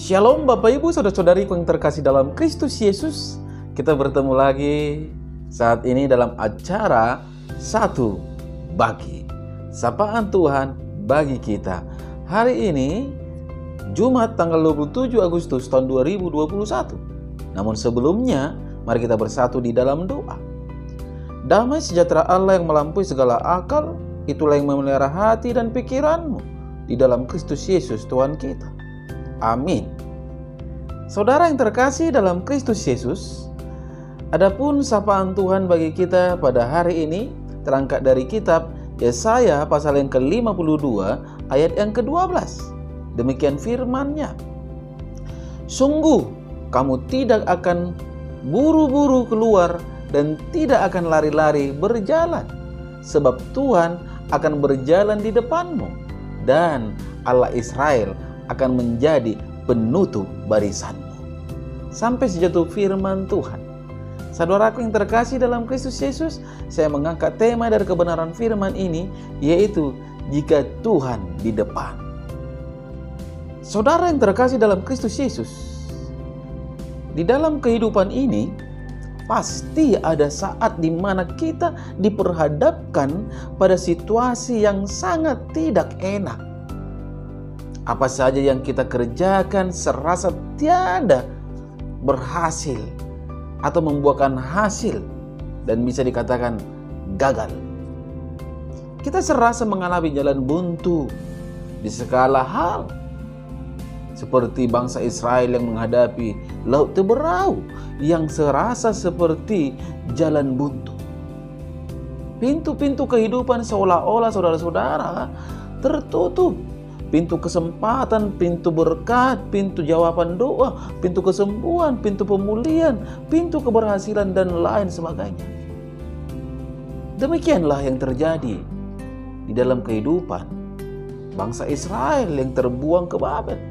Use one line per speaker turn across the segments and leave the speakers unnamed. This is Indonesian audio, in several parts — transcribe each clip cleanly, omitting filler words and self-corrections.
Shalom Bapak Ibu Saudara-saudariku yang terkasih dalam Kristus Yesus. Kita bertemu lagi saat ini dalam acara Satu Bagi, sapaan Tuhan bagi kita. Hari ini Jumat tanggal 27 Agustus tahun 2021. Namun sebelumnya mari kita bersatu di dalam doa. Damai sejahtera Allah yang melampaui segala akal, itulah yang memelihara hati dan pikiranmu di dalam Kristus Yesus Tuhan kita. Amin. Saudara yang terkasih dalam Kristus Yesus, adapun sapaan Tuhan bagi kita pada hari ini terangkat dari kitab Yesaya pasal yang ke-52 ayat yang ke-12. Demikian firman-Nya. Sungguh kamu tidak akan buru-buru keluar dan tidak akan lari-lari berjalan, sebab Tuhan akan berjalan di depanmu dan Allah Israel akan menjadi penutup barisanmu. Sampai sejatuh firman Tuhan. Saudaraku yang terkasih dalam Kristus Yesus, saya mengangkat tema dari kebenaran firman ini, yaitu jika Tuhan di depan. Saudara yang terkasih dalam Kristus Yesus, di dalam kehidupan ini pasti ada saat di mana kita diperhadapkan pada situasi yang sangat tidak enak. Apa saja yang kita kerjakan serasa tiada berhasil atau membuahkan hasil dan bisa dikatakan gagal. Kita serasa mengalami jalan buntu di segala hal. Seperti bangsa Israel yang menghadapi laut Teberau yang serasa seperti jalan buntu. Pintu-pintu kehidupan seolah-olah saudara-saudara tertutup. Pintu kesempatan, pintu berkat, pintu jawaban doa, pintu kesembuhan, pintu pemulihan, pintu keberhasilan dan lain sebagainya. Demikianlah yang terjadi di dalam kehidupan bangsa Israel yang terbuang ke Babel.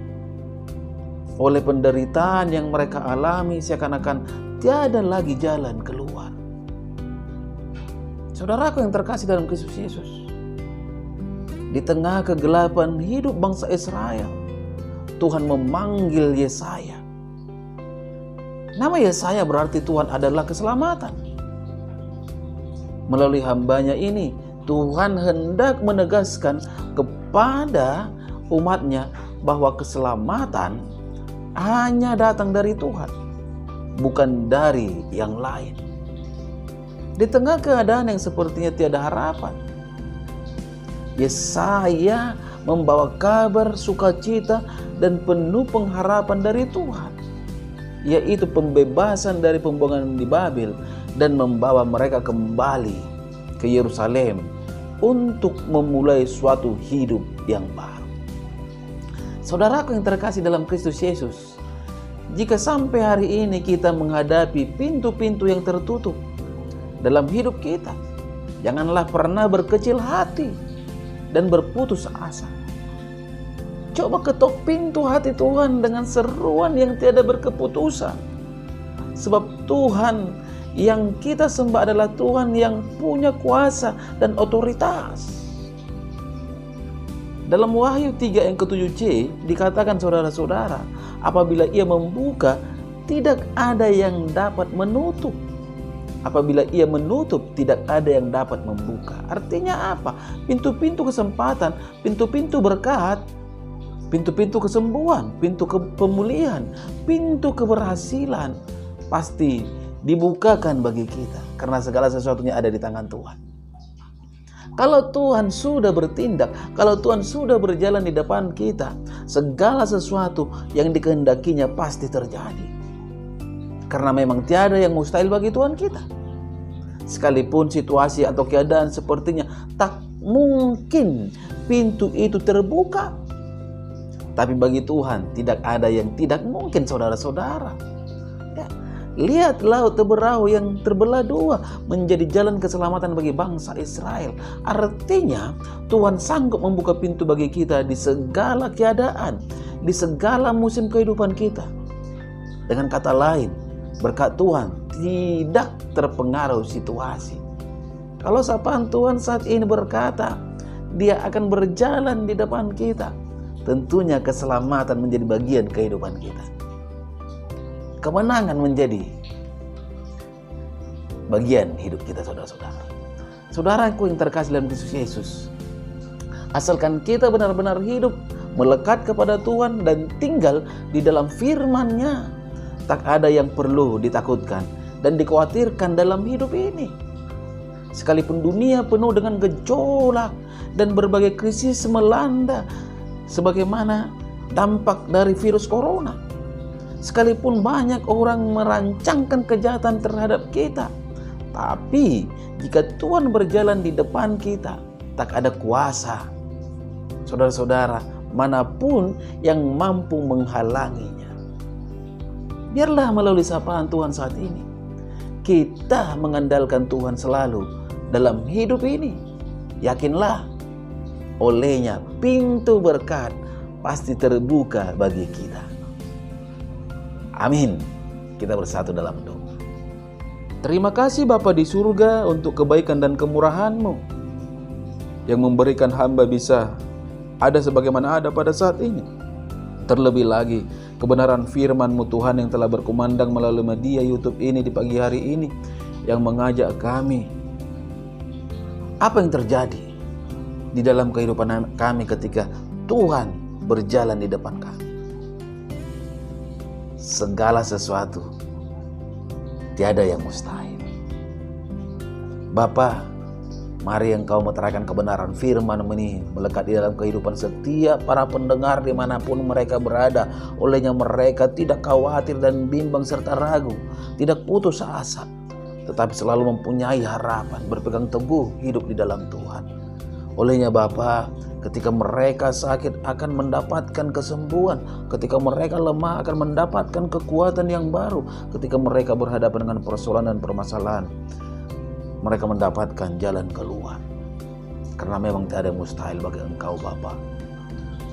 Oleh penderitaan yang mereka alami, seakan-akan tiada lagi jalan keluar. Saudaraku yang terkasih dalam Kristus Yesus, di tengah kegelapan hidup bangsa Israel, Tuhan memanggil Yesaya. Nama Yesaya berarti Tuhan adalah keselamatan. Melalui hambanya ini, Tuhan hendak menegaskan kepada umatnya bahwa keselamatan hanya datang dari Tuhan, bukan dari yang lain. Di tengah keadaan yang sepertinya tiada harapan, Yesaya membawa kabar sukacita dan penuh pengharapan dari Tuhan, yaitu pembebasan dari pembuangan di Babel dan membawa mereka kembali ke Yerusalem untuk memulai suatu hidup yang baru. Saudaraku yang terkasih dalam Kristus Yesus, jika sampai hari ini kita menghadapi pintu-pintu yang tertutup dalam hidup kita, janganlah pernah berkecil hati dan berputus asa. Coba ketok pintu hati Tuhan dengan seruan yang tiada berkeputusan. Sebab Tuhan yang kita sembah adalah Tuhan yang punya kuasa dan otoritas. Dalam Wahyu 3 yang ke-7c dikatakan saudara-saudara, apabila Ia membuka, tidak ada yang dapat menutup. Apabila Ia menutup, tidak ada yang dapat membuka. Artinya apa? Pintu-pintu kesempatan, pintu-pintu berkat, pintu-pintu kesembuhan, pintu pemulihan, pintu keberhasilan pasti dibukakan bagi kita, karena segala sesuatunya ada di tangan Tuhan. Kalau Tuhan sudah bertindak, kalau Tuhan sudah berjalan di depan kita, segala sesuatu yang dikehendakinya pasti terjadi. Karena memang tiada yang mustahil bagi Tuhan kita. Sekalipun situasi atau keadaan sepertinya tak mungkin pintu itu terbuka, tapi bagi Tuhan tidak ada yang tidak mungkin, saudara-saudara. Ya, lihat laut Teberau yang terbelah dua menjadi jalan keselamatan bagi bangsa Israel. Artinya Tuhan sanggup membuka pintu bagi kita di segala keadaan, di segala musim kehidupan kita. Dengan kata lain, berkat Tuhan tidak terpengaruh situasi. Kalau sapaan Tuhan saat ini berkata, Dia akan berjalan di depan kita, tentunya keselamatan menjadi bagian kehidupan kita. Kemenangan menjadi bagian hidup kita, saudara-saudara. Saudaraku yang terkasih dalam Kristus Yesus, asalkan kita benar-benar hidup melekat kepada Tuhan dan tinggal di dalam firman-Nya, tak ada yang perlu ditakutkan dan dikhawatirkan dalam hidup ini. Sekalipun dunia penuh dengan gejolak dan berbagai krisis melanda, sebagaimana dampak dari virus corona. Sekalipun banyak orang merancangkan kejahatan terhadap kita, tapi jika Tuhan berjalan di depan kita, tak ada kuasa, saudara-saudara, manapun yang mampu menghalanginya. Biarlah melalui sapaan Tuhan saat ini, kita mengandalkan Tuhan selalu dalam hidup ini. Yakinlah, olehnya pintu berkat pasti terbuka bagi kita. Amin. Kita bersatu dalam doa. Terima kasih Bapa di surga untuk kebaikan dan kemurahan-Mu yang memberikan hamba bisa ada sebagaimana ada pada saat ini. Terlebih lagi kebenaran firman-Mu Tuhan yang telah berkumandang melalui media YouTube ini di pagi hari ini, yang mengajak kami. Apa yang terjadi di dalam kehidupan kami ketika Tuhan berjalan di depan kami? Segala sesuatu tiada yang mustahil. Bapa, mari Engkau meterangkan kebenaran firman ini melekat di dalam kehidupan setiap para pendengar dimanapun mereka berada. Olehnya mereka tidak khawatir dan bimbang serta ragu, tidak putus asa, tetapi selalu mempunyai harapan, berpegang teguh hidup di dalam Tuhan. Olehnya Bapa, ketika mereka sakit akan mendapatkan kesembuhan, ketika mereka lemah akan mendapatkan kekuatan yang baru, ketika mereka berhadapan dengan persoalan dan permasalahan, mereka mendapatkan jalan keluar. Karena memang tidak ada yang mustahil bagi Engkau Bapa.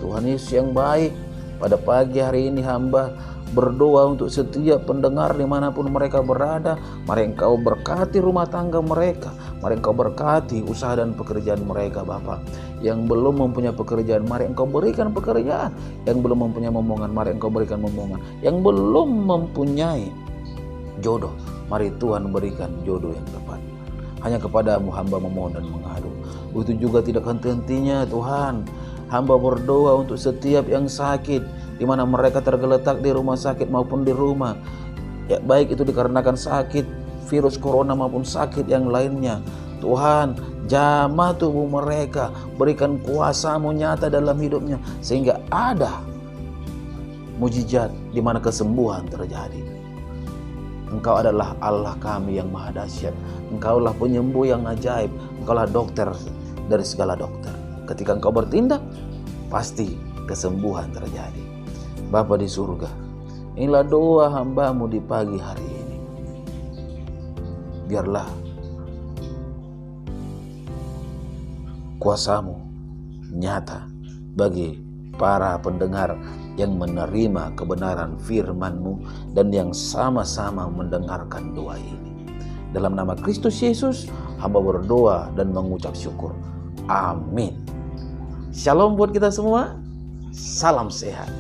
Tuhan Yesus yang baik, pada pagi hari ini hamba berdoa untuk setiap pendengar dimanapun mereka berada. Mari Engkau berkati rumah tangga mereka, mari Engkau berkati usaha dan pekerjaan mereka Bapa. Yang belum mempunyai pekerjaan, mari Engkau berikan pekerjaan. Yang belum mempunyai momongan, mari Engkau berikan momongan. Yang belum mempunyai jodoh, mari Tuhan berikan jodoh yang tepat. Hanya kepadamu hamba memohon dan mengadu. Begitu juga tidak henti-hentinya Tuhan, hamba berdoa untuk setiap yang sakit, di mana mereka tergeletak di rumah sakit maupun di rumah, ya, baik itu dikarenakan sakit virus corona maupun sakit yang lainnya. Tuhan, jamah tubuh mereka, berikan kuasa-Mu nyata dalam hidupnya, sehingga ada mujizat di mana kesembuhan terjadi. Engkau adalah Allah kami yang maha dahsyat. Engkaulah penyembuh yang ajaib. Engkaulah dokter dari segala dokter. Ketika Engkau bertindak, pasti kesembuhan terjadi. Bapa di surga, inilah doa hamba-Mu di pagi hari ini. Biarlah kuasa-Mu nyata bagi para pendengar yang menerima kebenaran firman-Mu dan yang sama-sama mendengarkan doa ini. Dalam nama Kristus Yesus, hamba berdoa dan mengucap syukur. Amin. Shalom buat kita semua. Salam sehat.